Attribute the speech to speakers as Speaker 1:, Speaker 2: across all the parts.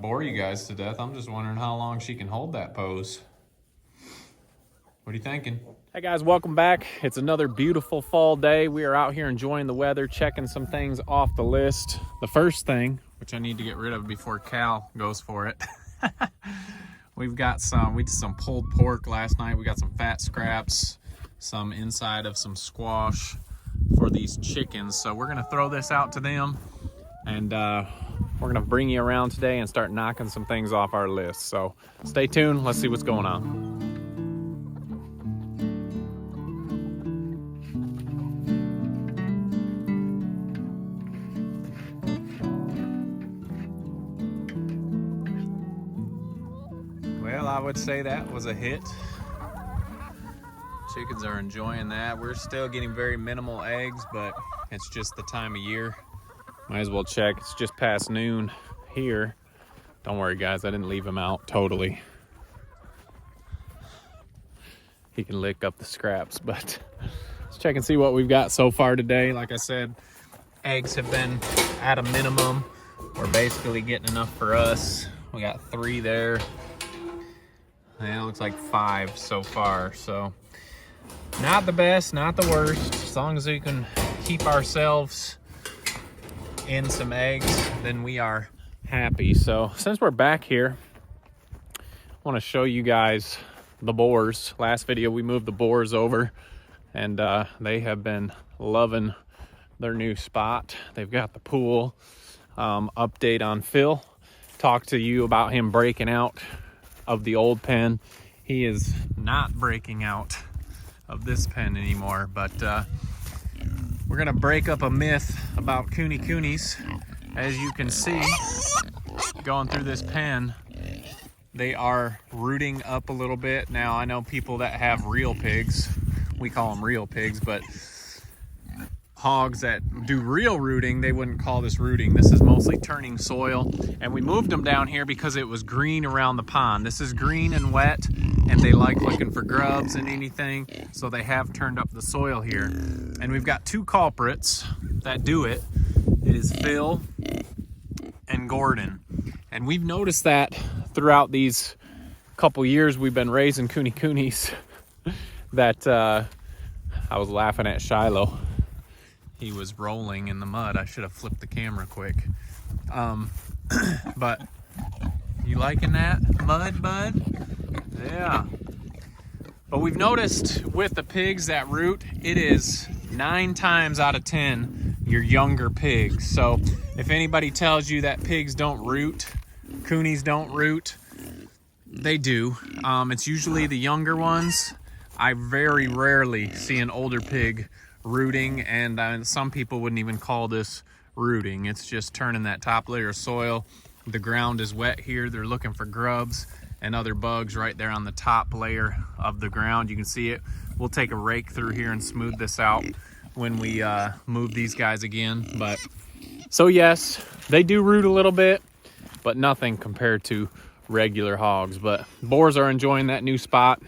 Speaker 1: bore you guys to death. I'm just wondering how long she can hold that pose. What are you thinking?
Speaker 2: Hey guys, welcome back. It's another beautiful fall day. We are out here enjoying the weather, checking some things off the list. The first thing, which I need to get rid of before Cal goes for it. We did some pulled pork last night. We got some fat scraps, some inside of some squash for these chickens. So we're gonna throw this out to them, and we're gonna bring you around today and start knocking some things off our list. So stay tuned, let's see what's going on. Well, I would say that was a hit. Chickens are enjoying that. We're still getting very minimal eggs, but it's just the time of year. Might as well check. It's just past noon here. Don't worry guys, I didn't leave him out totally. He can lick up the scraps, but let's check and see what we've got so far today. Like I said, eggs have been at a minimum. We're basically getting enough for us. We got 3 there. Yeah, it looks like 5 so far, so not the best, not the worst. As long as we can keep ourselves in some eggs, then we are happy. So since we're back here, I want to show you guys the boars. Last video we moved the boars over, and they have been loving their new spot. They've got the pool. Update on Phil. Talked to you about him breaking out of the old pen. He is not breaking out of this pen anymore, but we're gonna break up a myth about kunekunes. As you can see, going through this pen, they are rooting up a little bit. Now I know people that have real pigs, we call them real pigs, but hogs that do real rooting, they wouldn't call this rooting. This is mostly turning soil, and we moved them down here because it was green around the pond. This is green and wet, and they like looking for grubs and anything, so they have turned up the soil here. And we've got 2 culprits that do it. It is Phil and Gordon, and we've noticed that throughout these couple years we've been raising kunekunes that I was laughing at Shiloh. He was rolling in the mud. I should have flipped the camera quick. But you liking that mud, bud? Yeah. But we've noticed with the pigs that root, it is 9 times out of 10 your younger pigs. So if anybody tells you that pigs don't root, coonies don't root, they do. It's usually the younger ones. I very rarely see an older pig rooting, and some people wouldn't even call this rooting. It's just turning that top layer of soil. The ground is wet here. They're looking for grubs and other bugs right there on the top layer of the ground. You can see it. We'll take a rake through here and smooth this out when we move these guys again. But so yes, they do root a little bit, but nothing compared to regular hogs. But boars are enjoying that new spot.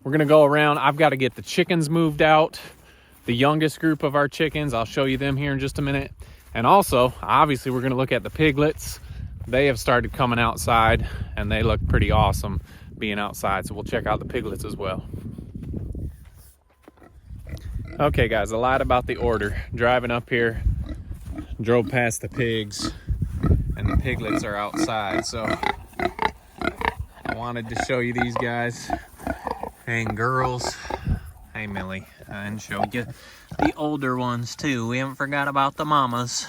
Speaker 2: We're gonna go around. I've got to get the chickens moved out. The youngest group of our chickens, I'll show you them here in just a minute. And also, obviously, we're gonna look at the piglets. They have started coming outside, and they look pretty awesome being outside. So we'll check out the piglets as well. Okay guys, a lot about the order. Driving up here, drove past the pigs, and the piglets are outside. So I wanted to show you these guys. And girls, hey Millie, and show you the older ones too. We haven't forgot about the mamas.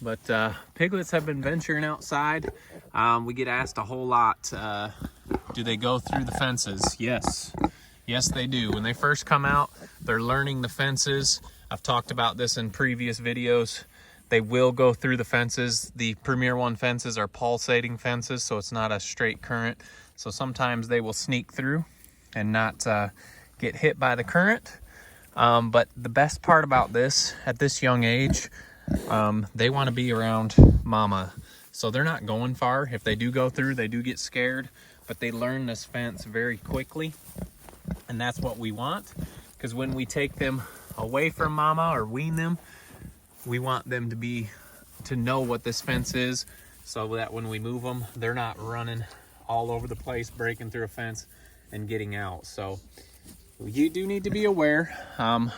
Speaker 2: But piglets have been venturing outside. We get asked a whole lot, do they go through the fences? Yes, yes they do. When they first come out, they're learning the fences. I've talked about this in previous videos. They will go through the fences. The Premier One fences are pulsating fences, so it's not a straight current. So sometimes they will sneak through and not get hit by the current. But the best part about this, at this young age, they want to be around mama. So they're not going far. If they do go through, they do get scared, but they learn this fence very quickly. And that's what we want, because when we take them away from mama or wean them, we want them to know what this fence is, so that when we move them, they're not running all over the place, breaking through a fence and getting out. So you do need to be aware.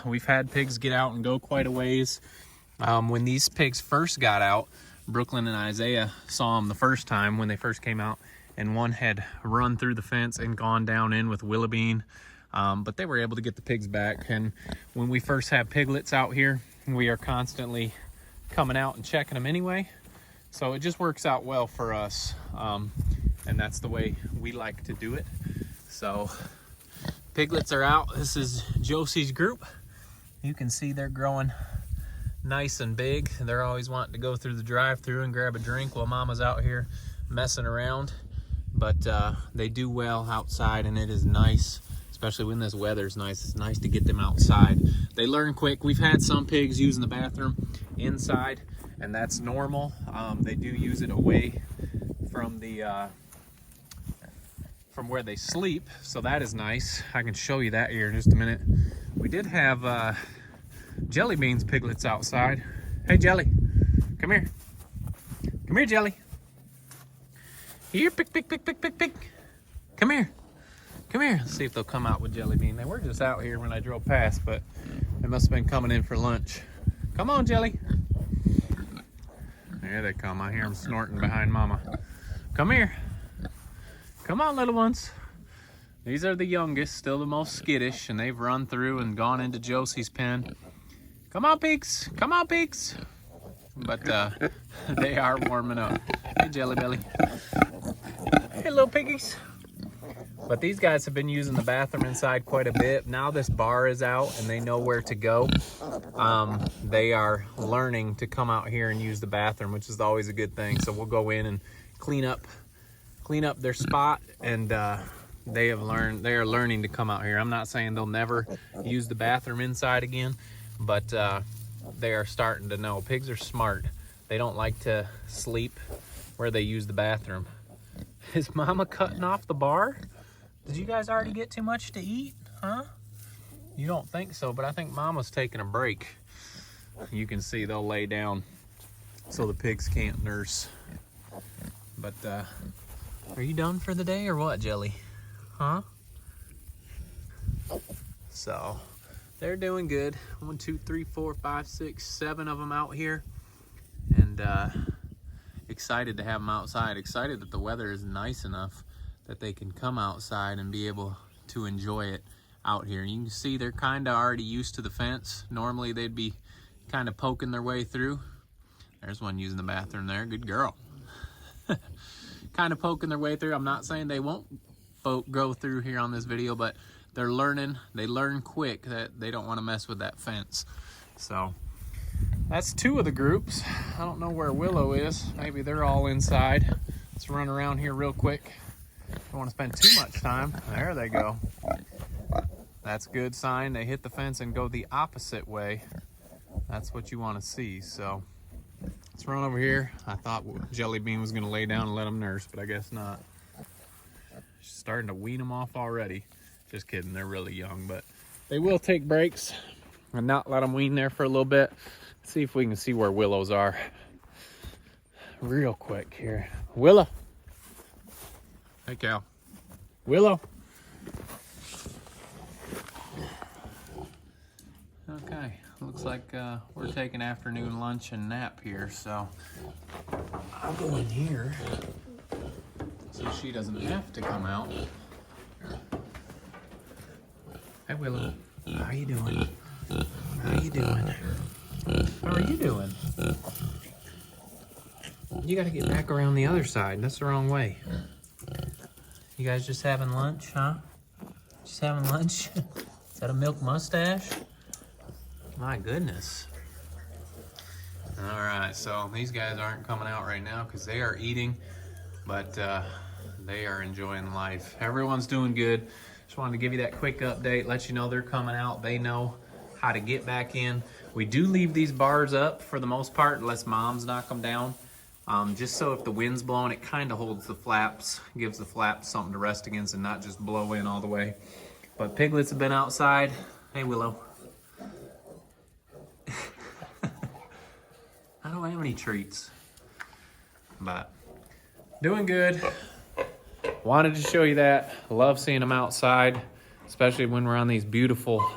Speaker 2: We've had pigs get out and go quite a ways. When these pigs first got out, Brooklyn and Isaiah saw them the first time when they first came out, and one had run through the fence and gone down in with Willoughbean. But they were able to get the pigs back. And when we first have piglets out here, we are constantly coming out and checking them anyway. So it just works out well for us. And that's the way we like to do it. So piglets are out. This is Josie's group. You can see they're growing nice and big. They're always wanting to go through the drive-through and grab a drink while Mama's out here messing around. But they do well outside, and it is nice, especially when this weather's nice. It's nice to get them outside. They learn quick. We've had some pigs using the bathroom inside, and that's normal. They do use it away from the from where they sleep, so that is nice. I can show you that here in just a minute. We did have Jelly Bean's piglets outside. Hey, Jelly, come here. Come here, Jelly. Here, pick. Come here. Come here. Let's see if they'll come out with Jelly Bean. They were just out here when I drove past, but they must have been coming in for lunch. Come on, Jelly. There they come. I hear them snorting behind Mama. Come here. Come on, little ones. These are the youngest, still the most skittish, and they've run through and gone into Josie's pen. Come on, pigs. Come on, pigs. But they are warming up. Hey, Jelly Belly. Hey, little piggies. But these guys have been using the bathroom inside quite a bit. Now this bar is out and they know where to go. They are learning to come out here and use the bathroom, which is always a good thing. So we'll go in and clean up their spot, and they are learning to come out here. I'm not saying they'll never use the bathroom inside again, but they are starting to know. Pigs are smart. They don't like to sleep where they use the bathroom. Is Mama cutting off the bar? Did you guys already get too much to eat, huh? You don't think so, but I think Mama's taking a break. You can see they'll lay down so the pigs can't nurse. But are you done for the day or what, Jelly? Huh? So they're doing good. 1, 2, 3, 4, 5, 6, 7 of them out here, and excited to have them outside. Excited that the weather is nice enough that they can come outside and be able to enjoy it out here. You can see they're kind of already used to the fence. Normally they'd be kind of poking their way through. There's one using the bathroom there. Good girl. Kind of poking their way through. I'm not saying they won't go through here on this video, but they're learning. They learn quick that they don't want to mess with that fence. So that's 2 of the groups. I don't know where Willow is. Maybe they're all inside. Let's run around here real quick. Don't want to spend too much time. There they go. That's a good sign. They hit the fence and go the opposite way. That's what you want to see. So let's run over here. I thought Jelly Bean was going to lay down and let them nurse, but I guess not. She's starting to wean them off already. Just kidding. They're really young, but they will take breaks and not let them wean there for a little bit. Let's see if we can see where Willows are real quick here. Willow. Hey, Cal. Willow. Okay, looks like we're taking afternoon lunch and nap here, so I'll go in here so she doesn't have to come out. Hey, Willow. How you doing? How you doing? How are you doing? You gotta get back around the other side. That's the wrong way. You guys just having lunch, huh? Just having lunch? Is that a milk mustache? My goodness. All right, so these guys aren't coming out right now because they are eating, but they are enjoying life. Everyone's doing good. Just wanted to give you that quick update, let you know they're coming out. They know how to get back in. We do leave these bars up for the most part, unless Moms knock them down. Just so if the wind's blowing, it kind of holds the flaps, gives the flaps something to rest against and not just blow in all the way. But piglets have been outside. Hey, Willow. I don't have any treats, but Doing good. Wanted to show you that. Love seeing them outside, especially when we're on these beautiful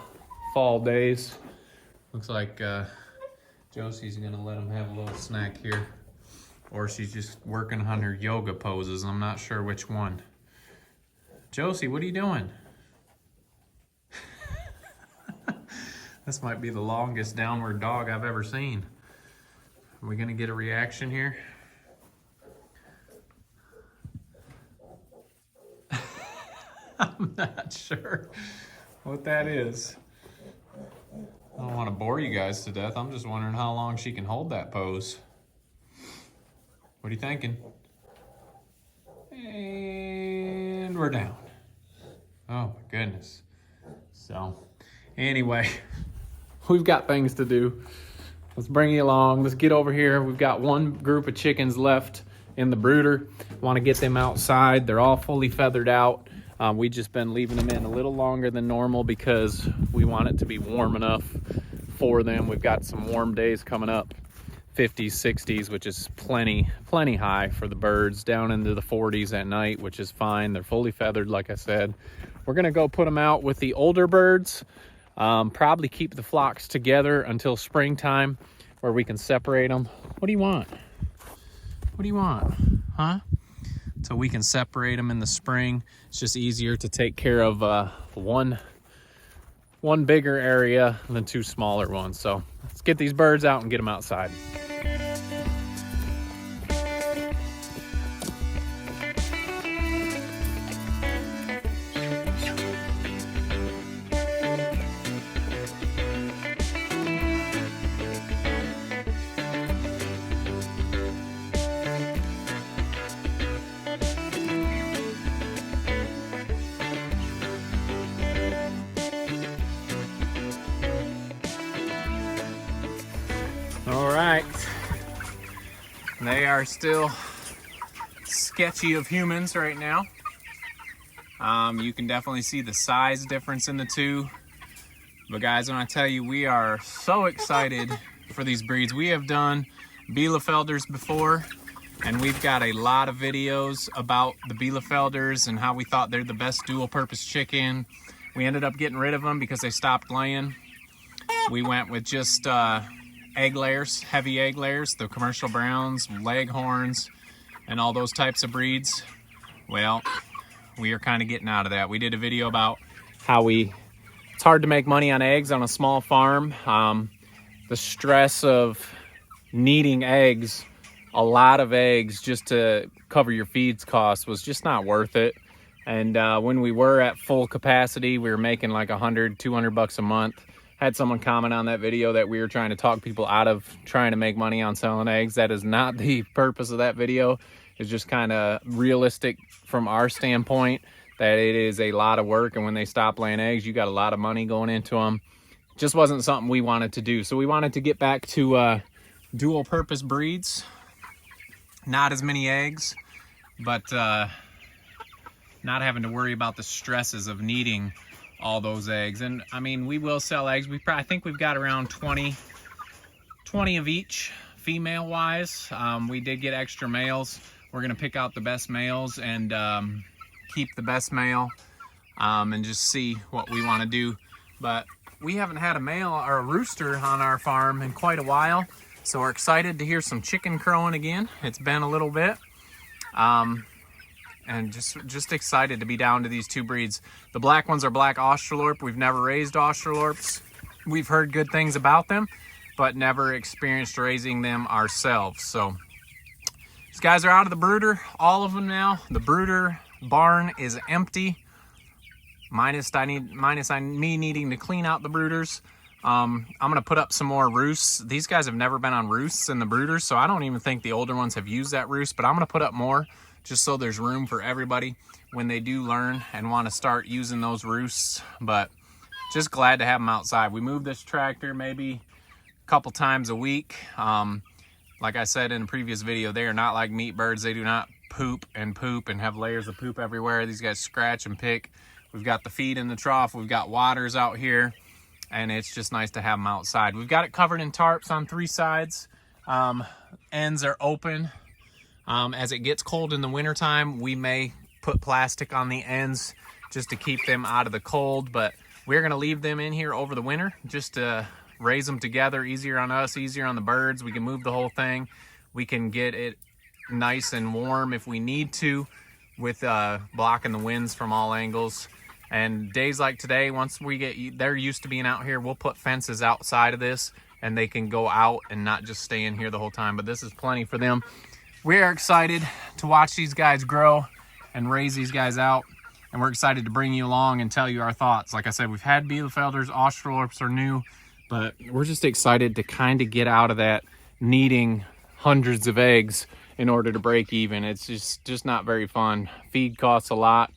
Speaker 2: fall days. Looks like Josie's gonna let them have a little snack here. Or she's just working on her yoga poses. I'm not sure which one. Josie, what are you doing? This might be the longest downward dog I've ever seen. Are we gonna get a reaction here? I'm not sure what that is. I don't want to bore you guys to death. I'm just wondering how long she can hold that pose. What are you thinking? And we're down. Oh my goodness. So, anyway, we've got things to do. Let's bring you along. Let's get over here. We've got one group of chickens left in the brooder. Want to get them outside. They're all fully feathered out. We've just been leaving them in a little longer than normal because we want it to be warm enough for them. We've got some warm days coming up, 50s, 60s, which is plenty high for the birds, down into the 40s at night, which is fine. They're fully feathered, like I said. We're gonna go put them out with the older birds, probably keep the flocks together until springtime where we can separate them. What do you want? What do you want, huh? So we can separate them in the spring. It's just easier to take care of one bigger area than two smaller ones. So let's get these birds out and get them outside. All right, they are still sketchy of humans right now. You can definitely see the size difference in the two. But guys, when I tell you, we are so excited for these breeds. We have done bielefelders before, and we've got a lot of videos about the bielefelders and how we thought they're the best dual purpose chicken. We ended up getting rid of them because they stopped laying. We went with just egg layers, heavy egg layers, the commercial browns, leghorns, and all those types of breeds. Well, we are kind of getting out of that. We did a video about how it's hard to make money on eggs on a small farm. The stress of needing eggs, a lot of eggs just to cover your feeds costs was just not worth it. And when we were at full capacity, we were making like $100, $200 a month. Had someone comment on that video that we were trying to talk people out of trying to make money on selling eggs. That is not the purpose of that video. It's just kind of realistic from our standpoint that it is a lot of work, and when they stop laying eggs, you got a lot of money going into them. Just wasn't something we wanted to do. So we wanted to get back to dual purpose breeds. Not as many eggs, but not having to worry about the stresses of needing all those eggs. And I mean, we will sell eggs. I think we've got around 20 of each, female wise. We did get extra males. We're gonna pick out the best males and keep the best male and just see what we want to do. But we haven't had a male or a rooster on our farm in quite a while, so we're excited to hear some chicken crowing again. It's been a little bit. And just excited to be down to these two breeds. The black ones are black austrolorp. We've never raised austrolorps. We've heard good things about them, but never experienced raising them ourselves. So these guys are out of the brooder, all of them now. The brooder barn is empty, minus me needing to clean out the brooders. I'm gonna put up some more roosts. These guys have never been on roosts in the brooders, so I don't even think the older ones have used that roost, but I'm gonna put up more just so there's room for everybody when they do learn and want to start using those roosts. But just glad to have them outside. We move this tractor maybe a couple times a week. Like I said in a previous video, they are not like meat birds. They do not poop and have layers of poop everywhere. These guys scratch and pick. We've got the feed in the trough. We've got waters out here, and it's just nice to have them outside. We've got it covered in tarps on 3 sides. Ends are open. As it gets cold in the wintertime, we may put plastic on the ends just to keep them out of the cold, but we're gonna leave them in here over the winter just to raise them together. Easier on us, easier on the birds. We can move the whole thing. We can get it nice and warm if we need to with blocking the winds from all angles. And days like today, once we get, they're used to being out here, we'll put fences outside of this and they can go out and not just stay in here the whole time. But this is plenty for them. We are excited to watch these guys grow and raise these guys out. And we're excited to bring you along and tell you our thoughts. Like I said, we've had bielefelders, austrolorps are new, but we're just excited to kind of get out of that needing hundreds of eggs in order to break even. It's just not very fun. Feed costs a lot.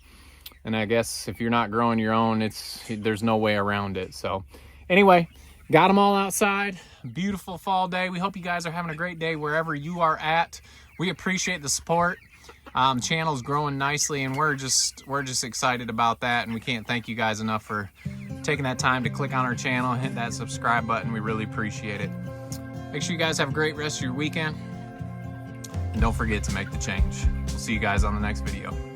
Speaker 2: And I guess if you're not growing your own, there's no way around it. So anyway, got them all outside. Beautiful fall day. We hope you guys are having a great day wherever you are at. We appreciate the support. Channel's growing nicely, and we're just excited about that. And we can't thank you guys enough for taking that time to click on our channel, hit that subscribe button. We really appreciate it. Make sure you guys have a great rest of your weekend. And don't forget to make the change. We'll see you guys on the next video.